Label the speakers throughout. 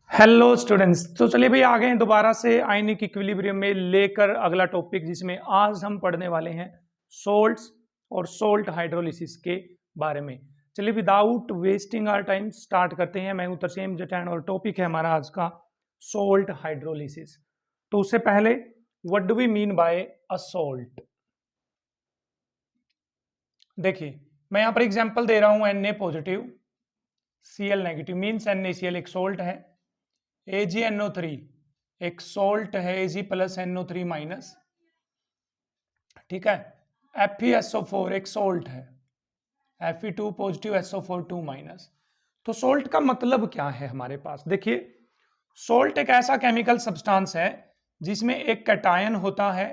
Speaker 1: Hello students. तो चलिए भाई आ गए हैं दोबारा से आयनिक इक्विलिब्रियम में लेकर अगला टॉपिक, जिसमें आज हम पढ़ने वाले हैं सोल्ट्स और सोल्ट हाइड्रोलिसिस के बारे में। चलिए without wasting our time start करते हैं। मैं हूं तरसेम जटैन और टॉपिक है हमारा आज का सोल्ट हाइड्रोलिसिस। तो उससे पहले what do we mean by a salt. देखिए मैं यहां पर एग्जांपल दे रहा हूं Na positive Cl negative means NaCl एक सोल्ट है, AgNO3 एक सोल्ट है, Ag प्लस NO3 माइनस, ठीक है। FeSO4 एक सोल्ट है, Fe2 पॉजिटिव SO4 2 माइनस। तो सोल्ट का मतलब क्या है हमारे पास, देखिए सोल्ट एक ऐसा केमिकल सब्सटेंस है जिसमें एक कैटायन होता है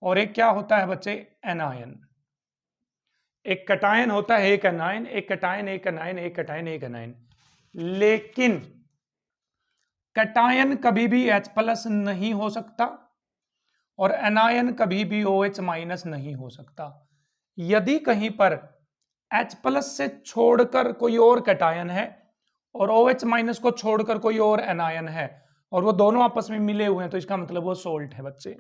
Speaker 1: और एक क्या होता है बच्चे, एनायन। एक कैटायन होता है, एक एनायन, एक कैटायन, एक एनायन, एक कैटायन, एक एनायन। लेकिन कैटायन कभी भी H प्लस नहीं हो सकता और एनायन कभी भी OH माइनस नहीं हो सकता। यदि कहीं पर H प्लस से छोड़कर कोई और कैटायन है और OH माइनस को छोड़कर कोई और एनायन है और वो दोनों आपस में मिले हुए हैं, तो इसका मतलब वो सोल्ट है बच्चे।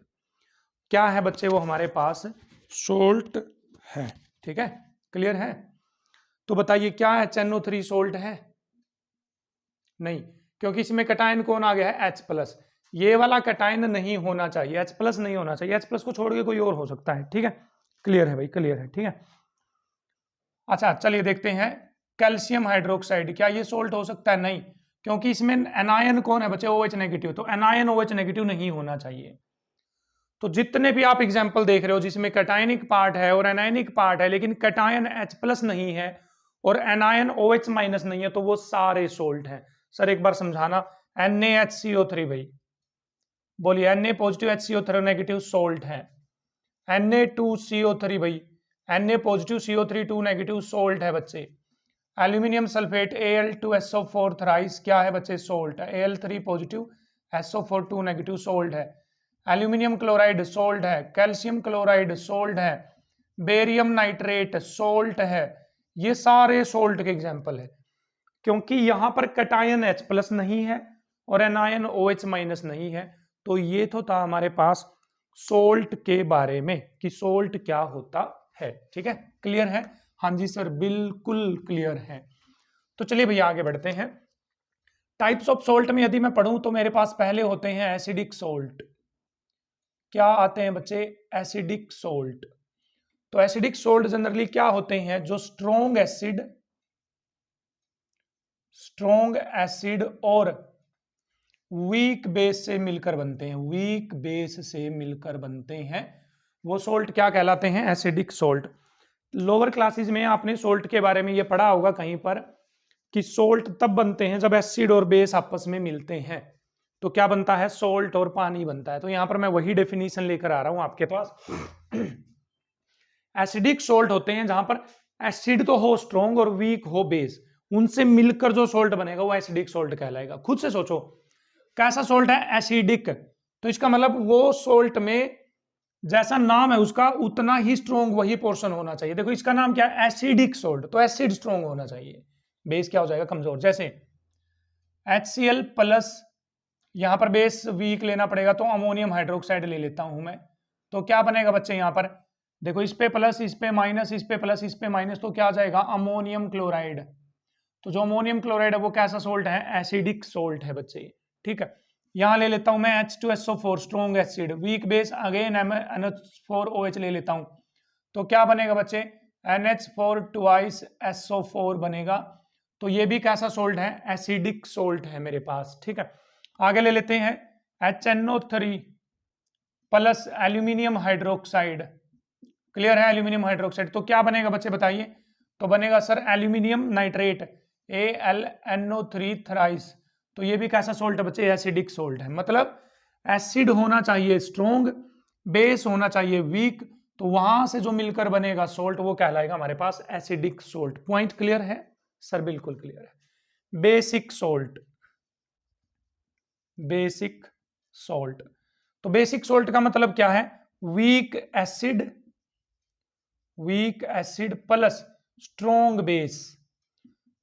Speaker 1: क्या है बच्चे, वो हमारे पास सोल्ट है। ठीक है, क्लियर है। तो बताइए क्या HNO3 सोल्ट है? नहीं, क्योंकि इसमें कैटायन कौन आ गया है, H प्लस। ये वाला कैटायन नहीं होना चाहिए, H प्लस नहीं होना चाहिए, H प्लस को छोड़ के कोई और हो सकता है। ठीक है, क्लियर है भाई, क्लियर है, ठीक है। अच्छा चलिए देखते हैं कैल्शियम हाइड्रोक्साइड, क्या ये सोल्ट हो सकता है? नहीं, क्योंकि इसमें एनायन कौन है बच्चे, OH नेगेटिव, तो एनायन OH नेगेटिव नहीं होना चाहिए। तो जितने भी आप एग्जाम्पल देख रहे हो जिसमें कैटायनिक पार्ट है और एनायनिक पार्ट है, लेकिन कैटायन H प्लस नहीं है और एनायन OH माइनस नहीं है, तो वो सारे सोल्ट हैं। सर एक बार समझाना, NaHCO3 भाई बोलिए, Na positive HCO3 negative salt है। Na2CO3 भाई, Na positive CO3 2 negative salt है बच्चे। एल्यूमिनियम सल्फेट Al2SO4 थ्राइस क्या है बच्चे, सोल्ट है। Al3 positive SO4 2 negative salt है। एल्यूमिनियम क्लोराइड सोल्ट है। कैल्शियम क्लोराइड सोल्ट है। बेरियम नाइट्रेट सोल्ट है। ये सारे सोल्ट के एग्जाम्पल है, क्योंकि यहां पर कैटायन H प्लस नहीं है और एनायन OH माइनस नहीं है। तो ये तो था हमारे पास सोल्ट के बारे में कि सोल्ट क्या होता है। ठीक है, क्लियर है? हाँ जी सर, बिल्कुल क्लियर है। तो चलिए भैया आगे बढ़ते हैं। टाइप्स ऑफ सोल्ट में यदि मैं पढ़ूं तो मेरे पास पहले होते हैं एसिडिक सोल्ट। क्या आते हैं बच्चे, एसिडिक सोल्ट। तो एसिडिक सोल्ट जनरली क्या होते हैं, जो स्ट्रोंग एसिड और वीक बेस से मिलकर बनते हैं, वीक बेस से मिलकर बनते हैं, वो सोल्ट क्या कहलाते हैं, एसिडिक सोल्ट। लोअर क्लासेस में आपने सोल्ट के बारे में ये पढ़ा होगा कहीं पर कि सोल्ट तब बनते हैं जब एसिड और बेस आपस में मिलते हैं, तो क्या बनता है, सोल्ट और पानी बनता है। तो यहां पर मैं वही डेफिनेशन लेकर आ रहा हूं आपके पास। एसिडिक सोल्ट होते हैं जहां पर एसिड तो हो स्ट्रोंग और वीक हो बेस, उनसे मिलकर जो सोल्ट बनेगा वो एसिडिक सोल्ट कहलाएगा। खुद से सोचो कैसा सोल्ट है, एसिडिक, तो इसका मतलब वो सोल्ट में जैसा नाम है उसका उतना ही स्ट्रोंग वही पोर्शन होना चाहिए। देखो इसका नाम क्या है, एसिडिक सोल्ट, तो एसिड स्ट्रोंग होना चाहिए, बेस क्या हो जाएगा, कमजोर। जैसे HCl प्लस, यहां पर बेस वीक लेना पड़ेगा तो अमोनियम हाइड्रोक्साइड ले लेता हूं मैं, तो क्या बनेगा बच्चे, यहां पर देखो इस पे प्लस, इस पे माइनस, इस पे प्लस, इस पे माइनस, तो क्या आ जाएगा, अमोनियम क्लोराइड। तो जो अमोनियम क्लोराइड है वो कैसा सोल्ट है, एसिडिक सोल्ट है बच्चे। ठीक है, यहां ले लेता हूं मैं H2SO4 strong acid, weak base again NH4OH ले लेता हूं, तो क्या बनेगा बच्चे, NH4 ट्वाइस SO4 बनेगा। तो ये भी कैसा सोल्ट है, एसिडिक सोल्ट है मेरे पास। ठीक है, आगे ले लेते हैं HNO3 plus aluminium hydroxide. Clear है, एल्यूमिनियम हाइड्रोक्साइड, तो क्या बनेगा बच्चे बताइए, तो बनेगा sir aluminium nitrate AlNO3 thrice. तो ये भी कैसा सोल्ट है बच्चे, एसिडिक सोल्ट है। मतलब एसिड होना चाहिए स्ट्रोंग, बेस होना चाहिए वीक, तो वहां से जो मिलकर बनेगा सोल्ट वो कहलाएगा हमारे पास एसिडिक सोल्ट। पॉइंट क्लियर है सर? बिल्कुल क्लियर है। बेसिक सोल्ट, बेसिक सोल्ट, तो बेसिक सोल्ट का मतलब क्या है, weak acid, week acid plus strong base,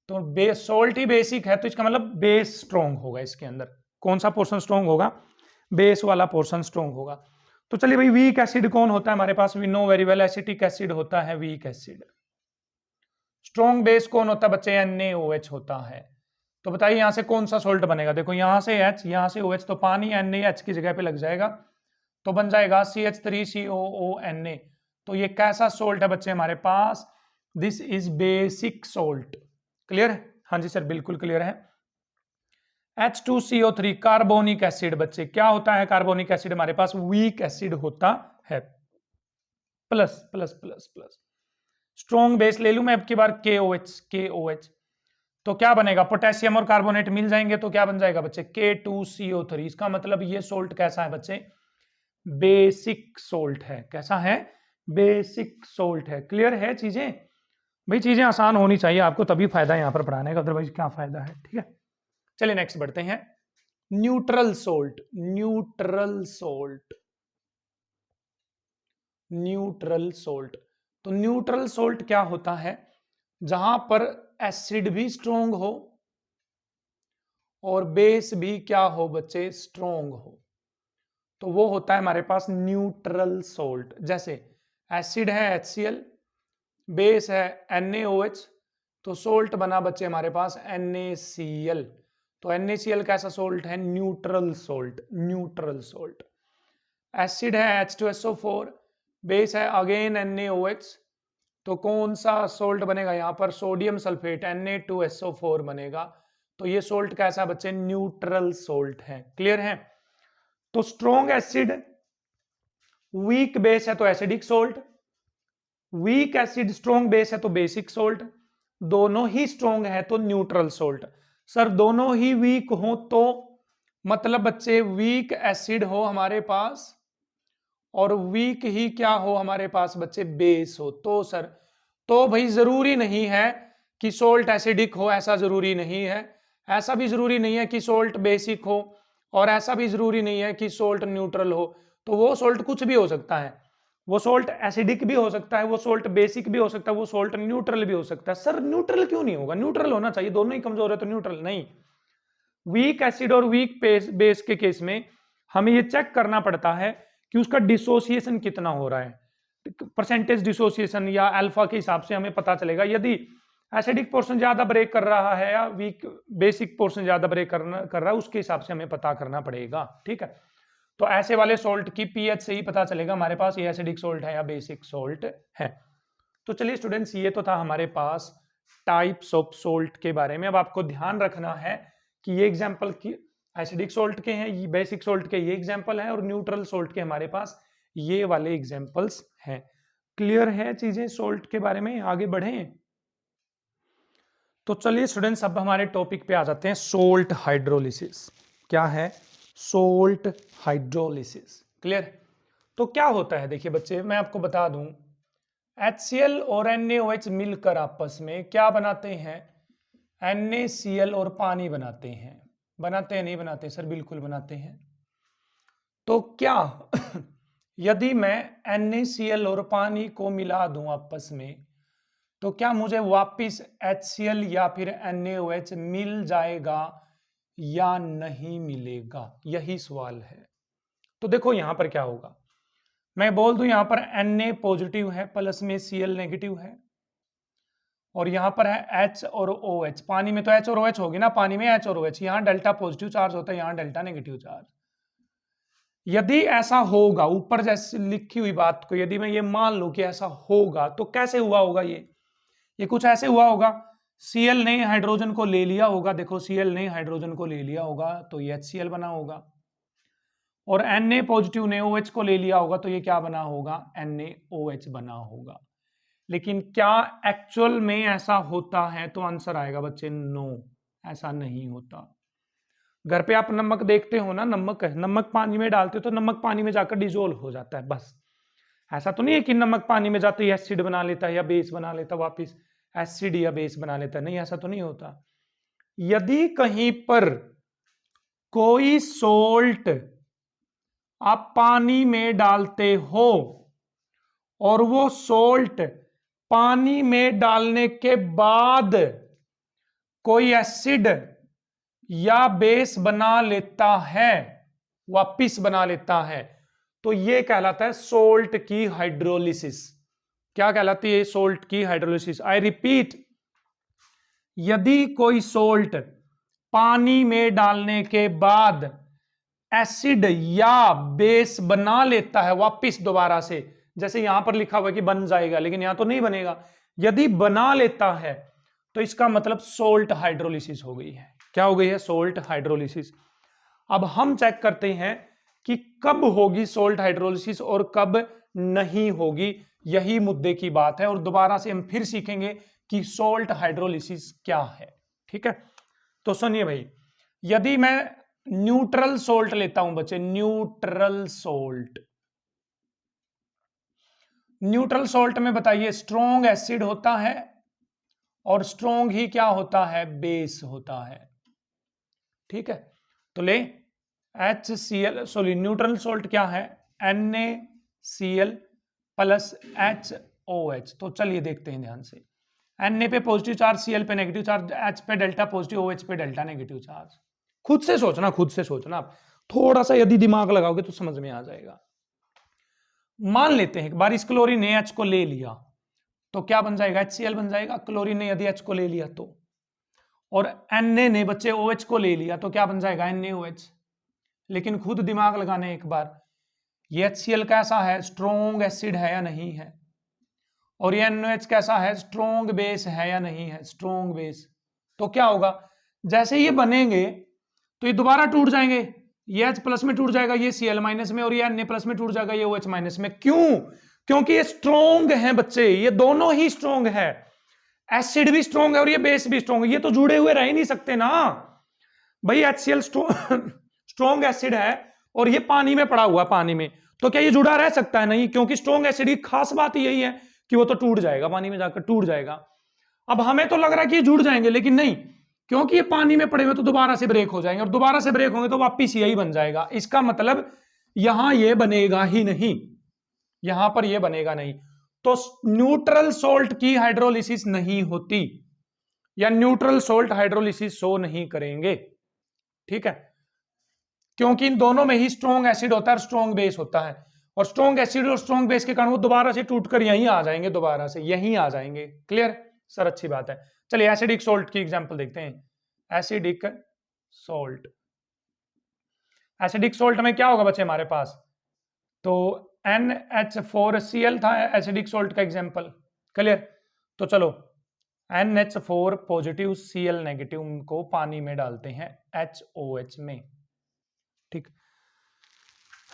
Speaker 1: तो बेस सोल्ट ही बेसिक है, तो इसका मतलब बेस स्ट्रॉन्ग होगा इसके अंदर। कौन सा पोर्शन स्ट्रॉन्ग होगा? बेस वाला पोर्शन स्ट्रॉन्ग होगा। तो चलिए भाई, वीक एसिड कौन होता है हमारे पास? We know very well, acetic acid होता है वीक एसिड। स्ट्रॉन्ग बेस कौन होता है बच्चे? NaOH होता है। तो बताइए यहां से कौन सा सोल्ट बनेगा? देखो यहां से H, यहां से OH, तो पानी NaH की जगह पे लग जाएगा, तो बन जाएगा CH3COONa। तो ये कैसा सोल्ट है बच्चे हमारे पास? This is basic salt. Clear है? हाँ जी सर, बिल्कुल क्लियर है। H2CO3 कार्बोनिक एसिड बच्चे क्या होता है? कार्बोनिक एसिड हमारे पास वीक एसिड होता है। Plus plus plus plus strong base ले लूं मैं अब की बार, KOH। तो क्या बनेगा? पोटेशियम और कार्बोनेट मिल जाएंगे, तो क्या बन जाएगा बच्चे? K2CO3। इसका मतलब ये सोल्ट कैसा है बच्चे? बेसिक सोल्ट है। कैसा है? बेसिक सोल्ट है। क्लियर है चीजें? भाई चीजें आसान होनी चाहिए आपको, तभी फायदा है यहां पर पढ़ाने का, अदरवाइज क्या फायदा है। ठीक है, चलिए नेक्स्ट बढ़ते हैं। Neutral salt. Neutral salt, neutral salt. तो न्यूट्रल सोल्ट क्या होता है? जहां पर एसिड भी स्ट्रोंग हो और बेस भी क्या हो बच्चे? स्ट्रोंग हो, तो वो होता है हमारे पास न्यूट्रल सोल्ट। जैसे एसिड है HCl, बेस है NaOH, तो सोल्ट बना बच्चे हमारे पास NaCl। तो NaCl कैसा सोल्ट है? Neutral salt. Neutral salt. Acid है H2SO4, बेस है अगेन NaOH, तो कौन सा सोल्ट बनेगा यहां पर? सोडियम सल्फेट Na2SO4 बनेगा। तो ये सोल्ट कैसा बच्चे? न्यूट्रल सोल्ट है। क्लियर है? तो स्ट्रॉन्ग एसिड वीक बेस है तो acidic salt, weak acid strong base है तो बेसिक सोल्ट, दोनों ही स्ट्रॉन्ग है तो न्यूट्रल सोल्ट। सर दोनों ही वीक हो तो मतलब बच्चे वीक एसिड हो हमारे पास और वीक ही क्या हो हमारे पास बच्चे? बेस हो। तो सर, तो भाई जरूरी नहीं है कि सोल्ट एसिडिक हो, ऐसा जरूरी नहीं है। ऐसा भी जरूरी नहीं है कि सोल्ट बेसिक हो, और ऐसा भी जरूरी नहीं है कि सोल्ट न्यूट्रल हो। तो वो सोल्ट कुछ भी हो सकता है। वो सोल्ट एसिडिक भी हो सकता है, वो सोल्ट बेसिक भी हो सकता है, वो सोल्ट न्यूट्रल भी हो सकता है। सर न्यूट्रल क्यों नहीं होगा? न्यूट्रल होना चाहिए, दोनों ही कमजोर है तो न्यूट्रल नहीं। वीक एसिड और वीक बेस के केस में हमें ये चेक करना पड़ता है कि उसका डिसोसिएशन कितना हो रहा है। परसेंटेज डिसोसिएशन या अल्फा के हिसाब से हमें पता चलेगा। यदि एसिडिक पोर्शन ज्यादा ब्रेक कर रहा है या वीक बेसिक पोर्शन ज्यादा ब्रेक कर रहा है, उसके हिसाब से हमें पता करना पड़ेगा। ठीक है, तो ऐसे वाले सोल्ट की पीएच से ही पता चलेगा हमारे पास ये एसिडिक सोल्ट है या बेसिक सोल्ट है। तो चलिए स्टूडेंट्स, ये तो था हमारे पास टाइप्स ऑफ सोल्ट के बारे में। अब आपको ध्यान रखना है कि ये एग्जाम्पल की एसिडिक सोल्ट के हैं, ये बेसिक सोल्ट के ये एग्जाम्पल है, और न्यूट्रल सोल्ट के हमारे पास ये वाले एग्जाम्पल्स हैं। क्लियर है चीजें सोल्ट के बारे में? आगे बढ़ें। तो चलिए स्टूडेंट्स, अब हमारे टॉपिक पे आ जाते हैं, सोल्ट हाइड्रोलिसिस। क्या है? Salt hydrolysis. क्लियर? तो क्या होता है? देखिए बच्चे, मैं आपको बता दूं, HCl और NaOH मिलकर आपस में क्या बनाते हैं? NaCl और पानी बनाते हैं। बनाते हैं नहीं बनाते? सर बिल्कुल बनाते हैं। तो क्या यदि मैं NaCl और पानी को मिला दूं आपस में, तो क्या मुझे वापिस HCl या फिर NaOH मिल जाएगा या नहीं मिलेगा? यही सवाल है। तो देखो यहां पर क्या होगा, मैं बोल दूं यहां पर Na पॉजिटिव है, प्लस में Cl नेगेटिव है, और यहां पर है H और OH। पानी में तो H और OH होगी ना, पानी में H और OH। यहां डेल्टा पॉजिटिव चार्ज होता है, यहां डेल्टा नेगेटिव चार्ज। यदि ऐसा होगा, ऊपर जैसे लिखी हुई बात को यदि मैं ये मान लूं कि ऐसा होगा, तो कैसे हुआ होगा? ये कुछ ऐसे हुआ होगा, Cl ने हाइड्रोजन को ले लिया होगा। देखो Cl ने हाइड्रोजन को ले लिया होगा तो ये HCl बना होगा, और Na पॉजिटिव ने OH को ले लिया होगा तो ये क्या बना होगा? NaOH बना होगा। लेकिन क्या एक्चुअल में ऐसा होता है? तो आंसर आएगा बच्चे नो, ऐसा नहीं होता। घर पे आप नमक देखते हो ना, नमक पानी में डालते हो तो नमक पानी में जाकर डिजोल्व हो जाता है, बस। ऐसा तो नहीं है कि नमक पानी में जाते ही एसिड बना लेता है या बेस बना लेता, वापिस एसिड या बेस बना लेता है। नहीं, ऐसा तो नहीं होता। यदि कहीं पर कोई सोल्ट आप पानी में डालते हो और वो सोल्ट पानी में डालने के बाद कोई एसिड या बेस बना लेता है, वापिस बना लेता है, तो यह कहलाता है सोल्ट की हाइड्रोलिसिस। क्या कहलाती है? सोल्ट की हाइड्रोलिसिस। आई रिपीट, यदि कोई सोल्ट पानी में डालने के बाद एसिड या बेस बना लेता है वापिस दोबारा से, जैसे यहां पर लिखा हुआ है कि बन जाएगा, लेकिन यहां तो नहीं बनेगा, यदि बना लेता है तो इसका मतलब सोल्ट हाइड्रोलिसिस हो गई है। क्या हो गई है? Salt hydrolysis. अब हम चेक करते हैं कि कब होगी सोल्ट हाइड्रोलिसिस और कब नहीं होगी, यही मुद्दे की बात है। और दोबारा से हम फिर सीखेंगे कि सोल्ट हाइड्रोलिसिस क्या है। ठीक है, तो सुनिए भाई, यदि मैं न्यूट्रल सोल्ट लेता हूं बच्चे, न्यूट्रल सोल्ट, न्यूट्रल सोल्ट में बताइए स्ट्रॉन्ग एसिड होता है और स्ट्रॉन्ग ही क्या होता है? बेस होता है। ठीक है, तो ले HCl, सॉरी न्यूट्रल सोल्ट क्या है? NaCl plus HOH। तो चलिए देखते हैं ध्यान से। Na पे पॉजिटिव चार्ज, Cl पे नेगेटिव चार्ज, H पे डेल्टा पॉजिटिव, OH पे डेल्टा नेगेटिव चार्ज। खुद से सोचना, खुद से सोचना, आप थोड़ा सा यदि दिमाग लगाओगे तो समझ में आ जाएगा। मान लेते हैं एक बार इस क्लोरीन ने H को ले लिया तो क्या बन जाएगा? HCl बन जाएगा। क्लोरीन ने यदि H को ले लिया तो, और Na ने बच्चे OH को ले लिया तो क्या बन जाएगा? NaOH। लेकिन खुद दिमाग लगाने एक बार, ये HCl कैसा है? स्ट्रॉन्ग एसिड है या नहीं है? और ये NaOH कैसा है? स्ट्रॉन्ग बेस है या नहीं है? Strong base. तो क्या होगा? जैसे ये बनेंगे तो ये दोबारा टूट जाएंगे, ये H प्लस में टूट जाएगा, ये Cl माइनस में, और ये Na प्लस में टूट जाएगा, ये OH माइनस में। क्यों? क्योंकि ये स्ट्रॉन्ग है बच्चे, ये दोनों ही स्ट्रॉन्ग है। एसिड भी स्ट्रॉन्ग है और ये बेस भी स्ट्रॉन्ग है, ये तो जुड़े हुए रह ही नहीं सकते ना भाई। HCl स्ट्रॉन्ग एसिड है और ये पानी में पड़ा हुआ, पानी में, तो क्या ये जुड़ा रह सकता है? नहीं, क्योंकि स्ट्रॉन्ग एसिड की खास बात यही है कि वो तो टूट जाएगा, पानी में जाकर टूट जाएगा। अब हमें तो लग रहा है कि ये जुड़ जाएंगे, लेकिन नहीं, क्योंकि ये पानी में पड़े हुए तो दोबारा से ब्रेक हो जाएंगे, और दोबारा से ब्रेक होंगे तो वापिस यही बन जाएगा। इसका मतलब यहां ये बनेगा ही नहीं, यहां पर ये बनेगा नहीं। तो न्यूट्रल सोल्ट की हाइड्रोलिसिस नहीं होती, या न्यूट्रल सोल्ट हाइड्रोलिसिस शो नहीं करेंगे। ठीक है, क्योंकि इन दोनों में ही स्ट्रॉन्ग एसिड होता है, स्ट्रॉन्ग बेस होता है, और स्ट्रॉन्ग एसिड और स्ट्रॉन्ग बेस के कारण वो दोबारा से टूटकर यहीं आ जाएंगे, दोबारा से यहीं आ जाएंगे। Clear sir? अच्छी बात है। चलिए एसिडिक सोल्ट की एग्जांपल देखते हैं। एसिडिक सोल्ट, एसिडिक सोल्ट में क्या होगा बच्चे हमारे पास? तो NH4Cl था एसिडिक सोल्ट का एग्जांपल। क्लियर? तो चलो NH4 पॉजिटिव Cl नेगेटिव को पानी में डालते हैं HOH में। ठीक,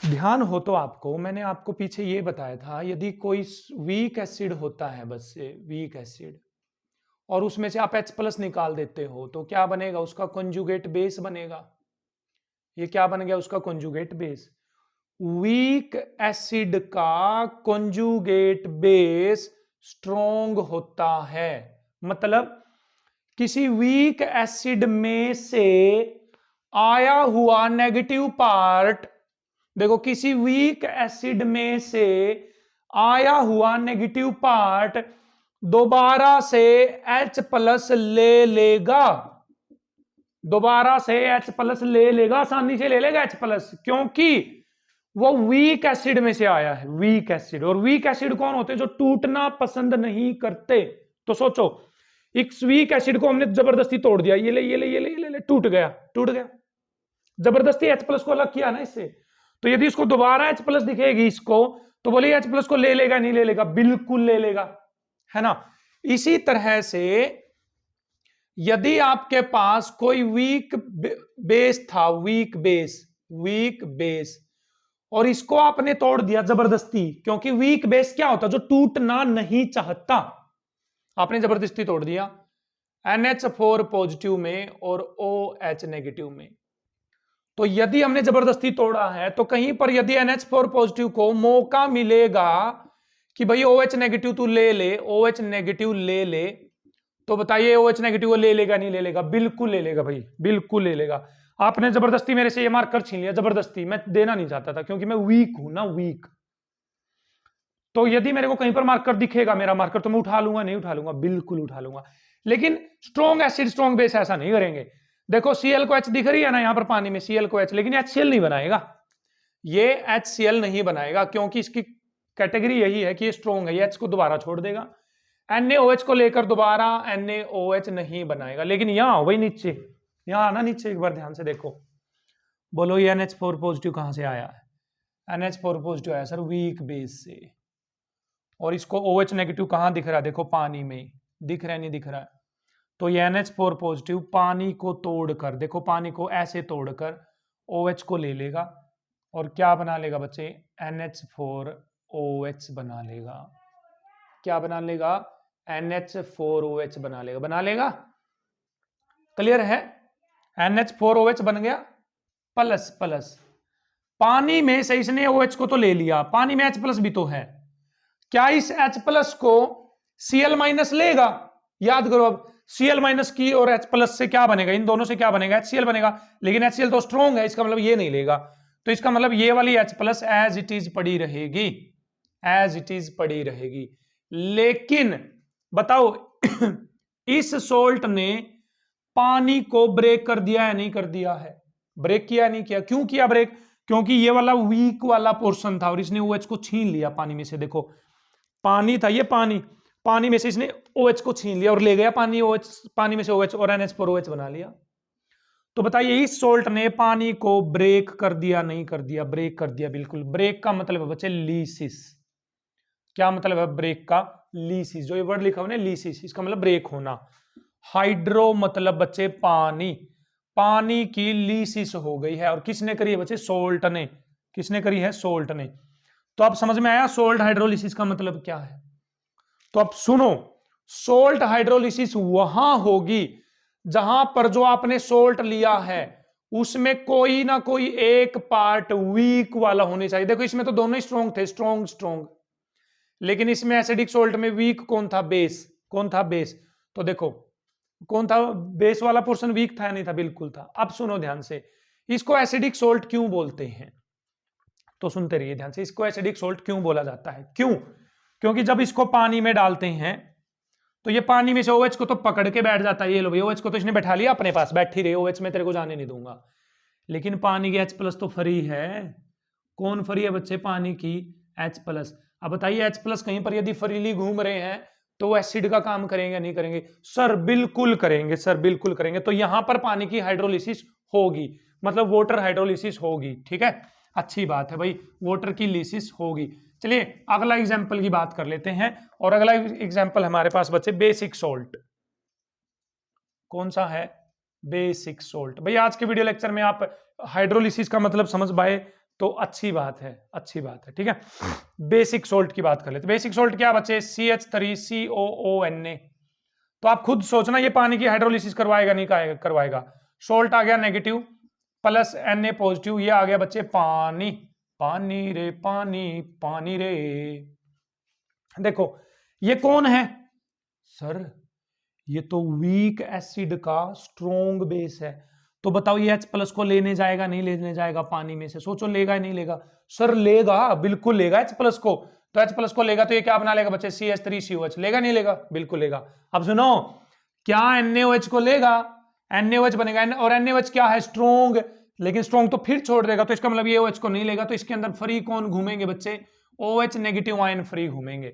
Speaker 1: ध्यान हो तो आपको, मैंने आपको पीछे ये बताया था, यदि कोई वीक एसिड होता है, बस से वीक एसिड, और उसमें से आप H प्लस निकाल देते हो तो क्या बनेगा? उसका कॉन्जुगेट बेस बनेगा। ये क्या बन गया? उसका कॉन्जुगेट बेस। वीक एसिड का कॉन्जुगेट बेस स्ट्रॉन्ग होता है, मतलब किसी वीक एसिड में से आया हुआ नेगेटिव पार्ट, देखो किसी वीक एसिड में से आया हुआ नेगेटिव पार्ट दोबारा से H प्लस ले लेगा, दोबारा से H प्लस ले लेगा, आसानी से ले लेगा H प्लस, क्योंकि वो वीक एसिड में से आया है। वीक एसिड, और वीक एसिड कौन होते हैं? जो टूटना पसंद नहीं करते। तो सोचो, इस वीक एसिड को हमने जबरदस्ती तोड़ दिया, ये ले ये ले ये ले ये ले, टूट गया, टूट गया, जबरदस्ती H प्लस को अलग किया ना इससे। तो यदि इसको दोबारा H प्लस दिखेगी इसको, तो बोलिए H प्लस को ले लेगा नहीं ले लेगा? बिल्कुल ले लेगा, है ना। इसी तरह से यदि आपके पास कोई वीक बेस था, वीक बेस, और इसको आपने तोड़ दिया जबरदस्ती, क्योंकि वीक बेस क्या होता है? जो टूटना नहीं चाहता, आपने जबरदस्ती तोड़ दिया NH4 पॉजिटिव में और OH नेगेटिव में। तो यदि हमने जबरदस्ती तोड़ा है तो कहीं पर यदि NH4 पॉजिटिव को मौका मिलेगा कि भाई OH नेगेटिव तू ले ले, OH नेगेटिव ले ले, तो बताइए OH नेगेटिव को ले लेगा नहीं ले लेगा? बिल्कुल ले लेगा भाई, बिल्कुल ले लेगा। आपने जबरदस्ती मेरे से ये मार्कर छीन लिया, जबरदस्ती, मैं देना नहीं चाहता था क्योंकि मैं वीक हूं ना, वीक। तो यदि मेरे को कहीं पर मार्कर दिखेगा, मेरा मार्कर, तो मैं उठा लूंगा नहीं उठा लूंगा? बिल्कुल उठा लूंगा। लेकिन स्ट्रॉन्ग एसिड स्ट्रॉन्ग बेस ऐसा नहीं करेंगे। देखो Cl को H दिख रही है ना यहाँ पर पानी में, Cl को H, लेकिन HCl नहीं बनाएगा, ये HCl नहीं बनाएगा, क्योंकि इसकी कैटेगरी यही है कि ये स्ट्रॉन्ग है, ये H को दोबारा छोड़ देगा। NaOH को लेकर दोबारा NaOH नहीं बनाएगा। लेकिन यहाँ वही नीचे, यहाँ आना नीचे एक बार ध्यान से देखो, बोलो ये NH4 पॉजिटिव कहां से आया है? NH4 पॉजिटिव आया सर वीक बेस से, और इसको OH नेगेटिव कहां दिख रहा है? देखो पानी में दिख रहा है, नहीं दिख रहा है? तो ये NH4 पॉजिटिव पानी को तोड़कर, देखो पानी को ऐसे तोड़कर OH को ले लेगा और क्या बना लेगा बच्चे? NH4OH बना लेगा। क्या बना लेगा? NH4OH बना लेगा। बना लेगा, क्लियर है? NH4OH बन गया प्लस प्लस, पानी में से इसने OH को तो ले लिया, पानी में H प्लस भी तो है, क्या इस H प्लस को Cl माइनस लेगा? याद करो, अब Cl माइनस की और H प्लस से क्या बनेगा? इन दोनों से क्या बनेगा? HCl बनेगा, लेकिन HCl तो स्ट्रॉन्ग है, इसका मतलब ये नहीं लेगा। तो इसका मतलब ये वाली H plus as it is पड़ी रहेगी, एज इट इज पड़ी रहेगी। लेकिन बताओ इस सोल्ट ने पानी को ब्रेक कर दिया है, नहीं कर दिया है? ब्रेक किया नहीं किया? क्यों किया ब्रेक? क्योंकि ये वाला वीक वाला पोर्शन था और इसने OH को छीन लिया पानी में से। देखो पानी था ये, पानी में से इसने OH को छीन लिया और ले गया पानी, OH पानी में से OH और NH4OH बना लिया। तो बताइए इस सोल्ट ने पानी को ब्रेक कर दिया, नहीं कर दिया? ब्रेक कर दिया, बिल्कुल। ब्रेक का मतलब है बच्चे लीसिस। क्या मतलब है ब्रेक का? लीसिस। जो ये वर्ड लिखा हुआ है लीसिस, इसका मतलब ब्रेक होना। हाइड्रो मतलब बच्चे पानी, पानी की लीसिस हो गई है। और किसने करी है बच्चे? सोल्ट ने। किसने करी है? सोल्ट ने। तो अब समझ में आया सोल्ट हाइड्रोलिसिस का मतलब क्या है? तो अब सुनो, सोल्ट हाइड्रोलिसिस वहां होगी जहां पर जो आपने सोल्ट लिया है उसमें कोई ना कोई एक पार्ट वीक वाला होने चाहिए। देखो इसमें तो दोनों ही स्ट्रॉन्ग थे, स्ट्रॉन्ग स्ट्रॉन्ग, लेकिन इसमें एसिडिक सोल्ट में वीक कौन था? बेस। कौन था? बेस। तो देखो कौन था? बेस वाला पोर्शन वीक था या नहीं था? बिल्कुल था। अब सुनो ध्यान से, इसको एसिडिक सोल्ट क्यों बोलते हैं? तो सुनते रहिए ध्यान से, इसको एसिडिक सोल्ट क्यों बोला जाता है? क्यों? क्योंकि जब इसको पानी में डालते हैं तो ये पानी में से OH को तो पकड़ के बैठ जाता है। ये लो भाई, OH को तो इसने बैठा लिया अपने पास, बैठी रही OH में, तेरे को जाने नहीं दूंगा। लेकिन पानी की H प्लस तो फ्री है। कौन फ्री है बच्चे? पानी की H प्लस। अब बताइए H प्लस कहीं पर यदि फ्रीली घूम रहे हैं तो वो एसिड का काम करेंगे नहीं करेंगे? सर बिल्कुल करेंगे, सर बिल्कुल करेंगे। तो यहां पर पानी की हाइड्रोलिसिस होगी, मतलब वाटर हाइड्रोलिसिस होगी। ठीक है, अच्छी बात है भाई, वाटर की लिसिस होगी। चलिए अगला एग्जांपल की बात कर लेते हैं, और अगला एग्जांपल हमारे पास बच्चे बेसिक सोल्ट। कौन सा है? Basic salt. भाई आज के वीडियो लेक्चर में आप हाइड्रोलिसिस का मतलब समझ पाए तो अच्छी बात है, अच्छी बात है। ठीक है, बेसिक सोल्ट की बात कर लेते। बेसिक सोल्ट क्या बच्चे? CH3COONA। तो आप खुद सोचना ये पानी की हाइड्रोलिसिस करवाएगा नहीं करवाएगा? सोल्ट आ गया नेगेटिव प्लस Na पॉजिटिव, ये आ गया बच्चे पानी। पानी रे पानी, पानी रे। देखो ये कौन है सर? ये तो वीक एसिड का स्ट्रॉन्ग बेस है। तो बताओ ये H प्लस को लेने जाएगा नहीं लेने जाएगा पानी में से? सोचो लेगा नहीं लेगा? सर लेगा, बिल्कुल लेगा H प्लस को। तो H प्लस को लेगा तो ये क्या बना लेगा बच्चे? CH3COH। लेगा नहीं लेगा? बिल्कुल लेगा। अब सुनो, क्या NaOH को लेगा? NaOH बनेगा, और NaOH क्या है? स्ट्रॉन्ग, लेकिन स्ट्रॉन्ग तो फिर छोड़ देगा। तो इसका मतलब ये OH को नहीं लेगा। तो इसके अंदर फ्री कौन घूमेंगे बच्चे? OH नेगेटिव आयन फ्री घूमेंगे।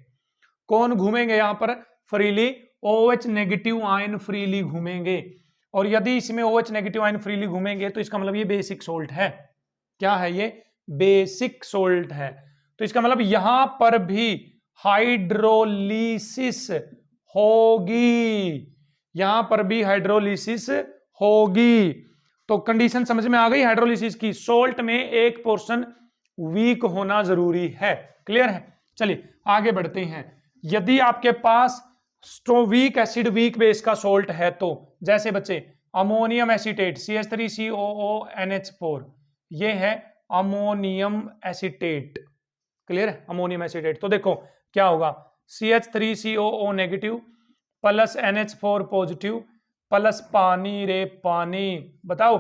Speaker 1: कौन घूमेंगे यहां पर freely? OH negative ion freely घूमेंगे। और यदि इसमें OH नेगेटिव आयन फ्रीली घूमेंगे तो इसका मतलब ये बेसिक सोल्ट है। क्या है ये? बेसिक सोल्ट है। तो इसका मतलब यहां पर भी हाइड्रोलिसिस होगी, यहां पर भी हाइड्रोलिसिस होगी। तो कंडीशन समझ में आ गई हाइड्रोलिसिस की? सोल्ट में एक पोर्शन वीक होना जरूरी है। क्लियर है? चलिए आगे बढ़ते हैं। यदि आपके पास वीक एसिड वीक बेस का सोल्ट है तो जैसे बच्चे अमोनियम एसीटेट CH3COONH4, ये है अमोनियम एसीटेट। क्लियर है? Ammonium acetate. तो देखो क्या होगा? CH3COO negative plus NH4 positive plus पानी रे पानी। बताओ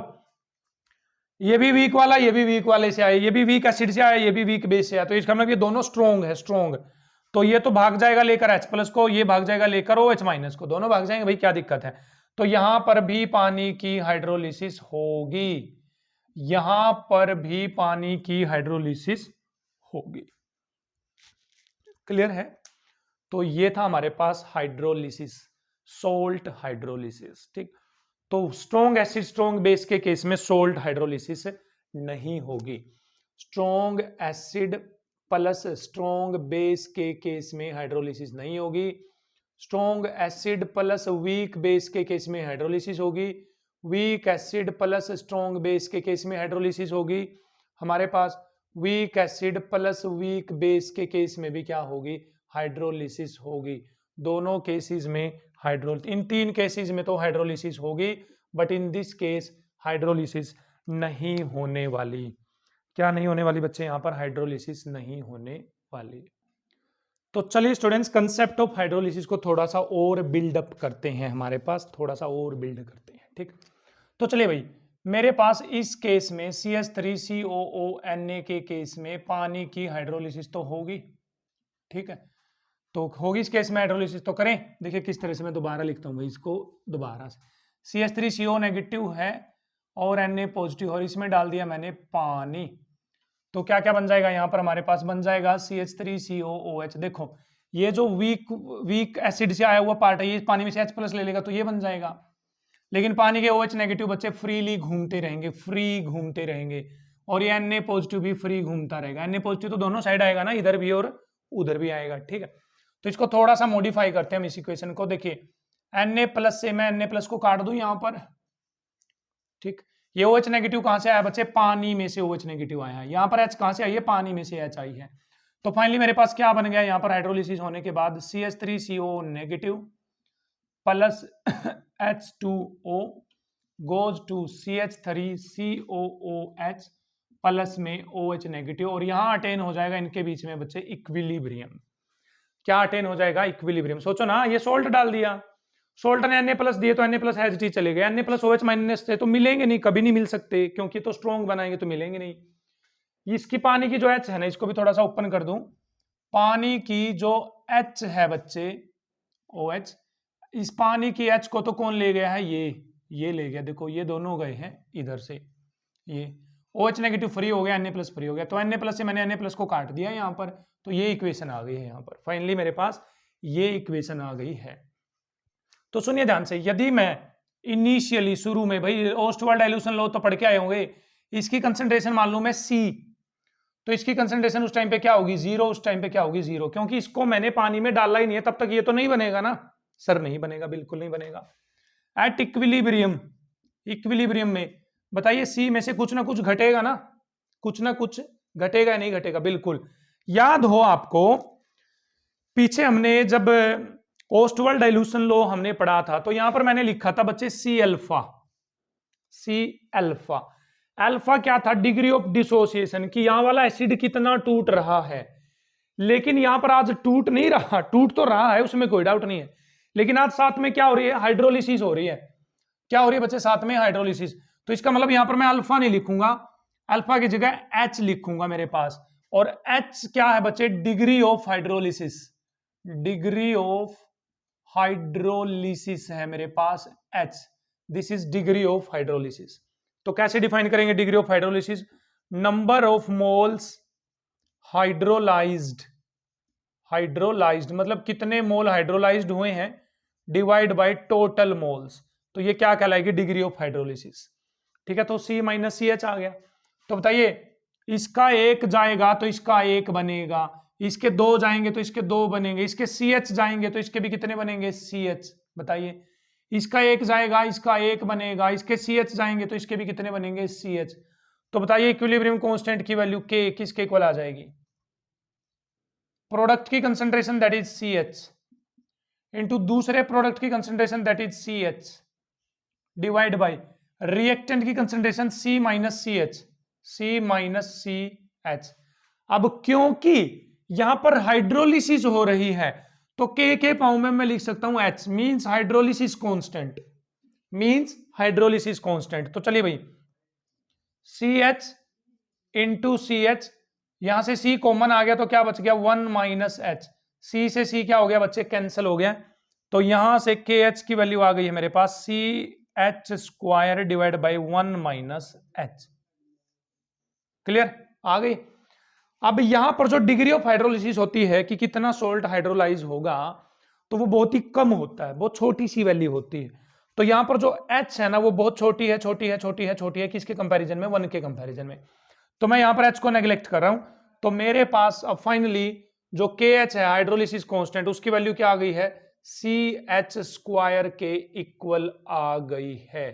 Speaker 1: ये भी वीक वाला, ये भी वीक वाले से आए, ये भी वीक एसिड से आया, ये भी वीक बेस से आया। तो इसका मतलब ये दोनों स्ट्रॉन्ग है, स्ट्रॉन्ग। तो ये तो भाग जाएगा लेकर H प्लस को, ये भाग जाएगा लेकर OH माइनस को, दोनों भाग जाएंगे भाई, क्या दिक्कत है। तो यहां पर भी पानी की हाइड्रोलिसिस होगी, यहां पर भी पानी की हाइड्रोलिसिस होगी। क्लियर है। तो ये था हमारे पास हाइड्रोलिसिस, सोल्ट हाइड्रोलिसिस। ठीक, तो स्ट्रॉन्ग एसिड स्ट्रॉन्ग बेस के केस में सोल्ट हाइड्रोलिसिस नहीं होगी। Strong acid plus strong base के केस में हाइड्रोलिसिस नहीं होगी। Strong acid plus weak base के केस में हाइड्रोलिसिस होगी। Weak acid plus strong base के केस में हाइड्रोलिसिस होगी। हमारे पास weak acid plus weak base के केस में भी क्या होगी, हाइड्रोलिसिस होगी। दोनों केसेस में इन 3 केसेस में तो हाइड्रोलिसिस होगी, but in this case hydrolysis नहीं होने वाली। क्या नहीं होने वाली बच्चे, यहां पर हाइड्रोलिसिस नहीं होने वाली। तो चलिए स्टूडेंट्स, कंसेप्ट ऑफ हाइड्रोलिसिस को थोड़ा सा और बिल्डअप करते हैं, हमारे पास थोड़ा सा और बिल्ड करते हैं। ठीक, तो चलिए भाई, मेरे पास इस केस में CH3COONA के केस में पानी की हाइड्रोलिसिस तो होगी। ठीक है, तो होगी इस केस में हाइड्रोलिसिस, तो करें। देखिए किस तरह से, मैं दोबारा लिखता हूँ इसको दोबारा से। CH3CO नेगेटिव है और Na पॉजिटिव, और इसमें डाल दिया मैंने पानी। तो क्या क्या बन जाएगा यहाँ पर, हमारे पास बन जाएगा CH3COOH। देखो ये जो वीक एसिड से आया हुआ पार्ट है, ये पानी में से H प्लस ले लेगा तो ये बन जाएगा। लेकिन पानी के OH नेगेटिव बच्चे फ्रीली घूमते रहेंगे, फ्री घूमते रहेंगे, और ये Na पॉजिटिव भी फ्री घूमता रहेगा। Na पॉजिटिव तो दोनों साइड आएगा ना, इधर भी और उधर भी आएगा। ठीक है, तो इसको थोड़ा सा मॉडिफाई करते हैं हम इस इक्वेशन को। देखिए Na प्लस से मैं Na प्लस को काट दूं यहाँ पर। ठीक, ये OH नेगेटिव कहां से आया बच्चे, पानी में से OH नेगेटिव आया है। यहाँ पर H कहां से आई है, पानी में से H आई है। तो फाइनली मेरे पास क्या बन गया यहाँ पर हाइड्रोलिसिस होने के बाद, CH3CO negative plus H2O goes to CH3COOH plus में OH नेगेटिव, और यहाँ अटेन हो जाएगा इनके बीच में बच्चे इक्विलिब्रियम। क्या अटेन हो जाएगा, इक्विलिब्रियम। सोचो ना, ये सोल्ट डाल दिया, सोल्ट ने Na प्लस दिए तो Na प्लस H चले गए, Na प्लस OH माइनस थे तो मिलेंगे नहीं, कभी नहीं मिल सकते, क्योंकि तो स्ट्रॉन्ग बनाएंगे तो मिलेंगे नहीं। इसकी पानी की जो H है ना, इसको भी थोड़ा सा ओपन कर दूं। पानी की जो H है बच्चे OH, इस पानी की H को तो कौन ले गया है, ये ले गया। देखो ये दोनों गए हैं इधर से, ये OH नेगेटिव फ्री हो गया, Na प्लस फ्री हो गया। तो Na प्लस से मैंने Na प्लस को काट दिया यहाँ पर, तो ये इक्वेशन आ गई है यहाँ पर। फाइनली मेरे पास ये इक्वेशन आ गई है। तो सुनिए ध्यान से, यदि मैं इनिशियली शुरू में, भाई ओस्टवाल डाइल्यूशन लो तो पढ़ के आए होंगे, इसकी कंसंट्रेशन मान लूं मैं C, तो इसकी कंसंट्रेशन उस टाइम पे क्या होगी, 0। उस टाइम पे क्या होगी, 0, क्योंकि इसको मैंने पानी में डाला ही नहीं है, तब तक ये तो नहीं बनेगा ना सर, नहीं बनेगा, बिल्कुल नहीं बनेगा। एट इक्विलिब्रियम में बताइए C में से कुछ ना कुछ घटेगा ना, कुछ ना कुछ घटेगा, नहीं घटेगा, बिल्कुल। याद हो आपको, पीछे हमने जब ओस्टवाल डाइल्यूशन लो हमने पढ़ा था, तो यहां पर मैंने लिखा था बच्चे C अल्फा। अल्फा क्या था, डिग्री ऑफ डिसोसिएशन, कि यहां वाला एसिड कितना टूट रहा है। लेकिन यहां पर आज टूट नहीं रहा, टूट तो रहा है, उसमें कोई डाउट नहीं है, लेकिन आज साथ में क्या हो रही है, हाइड्रोलिसिस हो रही है। क्या हो रही है बच्चे, साथ में हाइड्रोलिसिस। तो इसका मतलब यहां पर मैं अल्फा नहीं लिखूंगा, अल्फा की जगह H लिखूंगा मेरे पास। और H क्या है बच्चे, degree of hydrolysis, degree of hydrolysis है मेरे पास H, this is degree of hydrolysis. तो कैसे डिफाइन करेंगे degree of hydrolysis, number of moles hydrolysed मतलब कितने मोल हाइड्रोलाइज्ड हुए हैं, डिवाइड बाय टोटल मोल्स, तो ये क्या कहलाएगी, डिग्री ऑफ हाइड्रोलिसिस। ठीक है, तो C माइनस CH आ गया। तो बताइए, इसका 1 जाएगा तो इसका 1 बनेगा, इसके 2 जाएंगे तो इसके 2 बनेंगे, इसके CH जाएंगे तो इसके भी कितने बनेंगे, CH। बताइए, इसका 1 जाएगा, इसका 1 बनेगा, इसके CH जाएंगे तो इसके भी कितने बनेंगे, CH। तो बताइए इक्विलिब्रियम कांस्टेंट की वैल्यू K किसके इक्वल आ जाएगी, प्रोडक्ट की concentration that is CH into दूसरे प्रोडक्ट की concentration that is CH divide by reactant की कंसंट्रेशन C माइनस CH। अब क्योंकि यहां पर हाइड्रोलिसिस हो रही है, तो K के पाव में मैं लिख सकता हूं H, मींस हाइड्रोलिसिस कांस्टेंट। तो चलिए भाई, CH इंटू CH, यहां से C कॉमन आ गया तो क्या बच गया, 1 माइनस H। सी से सी क्या हो गया बच्चे, कैंसिल हो गया। तो यहां से के एच की वैल्यू आ गई है मेरे पास C H square divide by 1 minus H. Clear, आ गई। अब यहां पर जो डिग्री ऑफ हाइड्रोलिसिस होती है कि कितना सोल्ट हाइड्रोलाइज होगा, तो वो बहुत ही कम होता है, बहुत छोटी सी वैल्यू होती है। तो यहां पर जो एच है ना वो बहुत छोटी है, छोटी है, छोटी है, छोटी है, किसके कंपैरिजन में, 1 के कंपैरिजन में। तो मैं यहां पर एच को नेग्लेक्ट कर रहा हूं। तो मेरे पास अब फाइनली जो के एच है हाइड्रोलिसिस कांस्टेंट, उसकी वैल्यू क्या आ गई है, सी एच स्क्वायर के इक्वल आ गई है।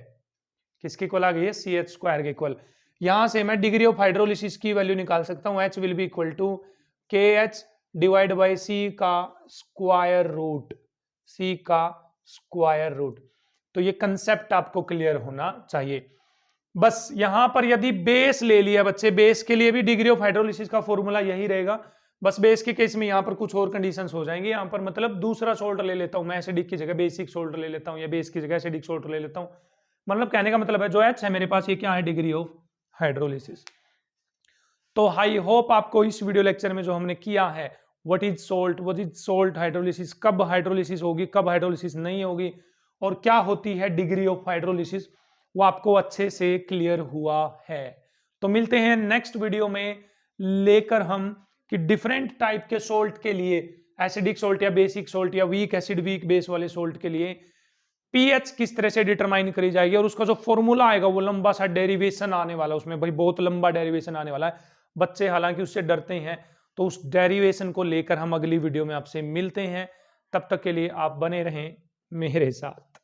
Speaker 1: किसके इक्वल आ गई है, सी एच स्क्वायर के इक्वल। यहां से मैं डिग्री ऑफ हाइड्रोलिसिस की वैल्यू निकाल सकता हूं, H will be equal to K H divide by C का स्क्वायर रूट, सी का स्क्वायर रूट। तो ये कंसेप्ट आपको क्लियर होना चाहिए। बस यहां पर यदि बेस ले लिया बच्चे, बेस के लिए भी डिग्री ऑफ हाइड्रोलिसिस का फॉर्मूला यही रहेगा। बस बेस के केस में यहां पर कुछ और कंडीशंस हो जाएंगी। यहां पर मतलब दूसरा सोल्ट ले लेता हूं मैं, एसिडिक की जगह बेसिक सोल्ट ले लेता हूं, या बेस की जगह एसिडिक सोल्ट ले लेता हूं। मतलब कहने का मतलब है जो एच है मेरे पास, ये क्या है, डिग्री ऑफ हाइड्रोलिसिस। तो आई होप आपको इस वीडियो लेक्चर में जो हमने किया है, व्हाट इज सोल्ट हाइड्रोलिसिस, कब हाइड्रोलिसिस होगी, कब हाइड्रोलिसिस नहीं होगी, और क्या होती है डिग्री ऑफ हाइड्रोलिसिस, वो आपको अच्छे से क्लियर हुआ है। तो मिलते हैं नेक्स्ट वीडियो में लेकर हम कि डिफरेंट टाइप के सोल्ट के लिए, एसिडिक सोल्ट या बेसिक सोल्ट या वीक एसिड वीक बेस वाले सोल्ट के लिए पीएच किस तरह से डिटरमाइन करी जाएगी, और उसका जो फॉर्मूला आएगा वो लंबा सा डेरिवेशन आने वाला है उसमें, भाई बहुत लंबा डेरिवेशन आने वाला है। बच्चे हालांकि उससे डरते हैं, तो उस डेरिवेशन को लेकर हम अगली वीडियो में आपसे मिलते हैं। तब तक के लिए आप बने रहें मेरे साथ।